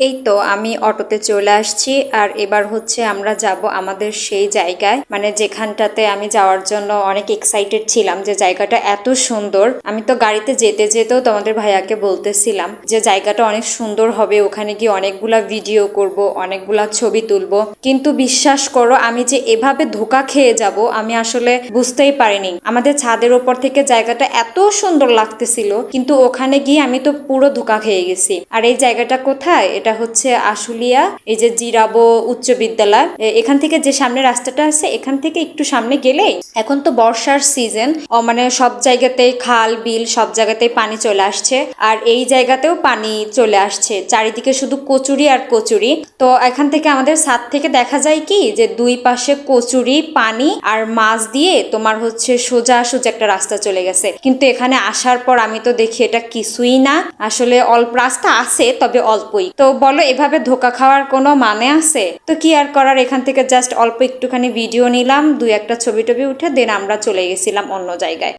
এই তো আমি অটোতে চলে আসছি আর এবার হচ্ছে আমরা যাব আমাদের সেই জায়গায়, মানে যেখানটাতে আমি যাওয়ার জন্য অনেক এক্সাইটেড ছিলাম, যে জায়গাটা এত সুন্দর। আমি তো গাড়িতে যেতে যেতেও তোমাদের ভাইয়াকে বলতেছিলাম যে জায়গাটা অনেক সুন্দর হবে, ওখানে গিয়ে অনেকগুলা ভিডিও করব, অনেকগুলা ছবি তুলবো। কিন্তু বিশ্বাস করো, আমি যে এভাবে ধোকা খেয়ে যাব আমি আসলে বুঝতেই পারিনি। আমাদের ছাদের ওপর থেকে জায়গাটা এত সুন্দর লাগতেছিল, কিন্তু ওখানে গিয়ে আমি তো পুরো ধোকা খেয়ে গেছি। আর এই জায়গাটা কোথায়? এটা হচ্ছে আশুলিয়া, এই যে জিরাবো উচ্চ বিদ্যালয়, এখান থেকে যে সামনে রাস্তাটা আছে এখান থেকে একটু সামনে গেলেই, এখন তো বর্ষার সিজন, মানে সব জায়গাতেই খাল বিল সব জায়গাতেই পানি চলে আসছে, আর এই জায়গাতেও পানি চলে আসছে, চারিদিকে শুধু কচুরি আর কচুরি। তো এখান থেকে আমাদের ছাদ থেকে দেখা যায় কি যে দুই পাশে কচুরি, পানি আর মাছ দিয়ে তোমার হচ্ছে সোজা সোজা একটা রাস্তা চলে গেছে। কিন্তু এখানে আসার পর আমি তো দেখি এটা কিছুই না, আসলে অল্প রাস্তা আছে তবে অল্পই। তো বলো, এভাবে ধোকা খাওয়ার কোনো মানে আছে? তো কি আর করার, এখান থেকে জাস্ট অল্প একটুখানি ভিডিও নিলাম, দুই একটা ছবি টবি উঠে দেন আমরা চলে গেছিলাম অন্য জায়গায়।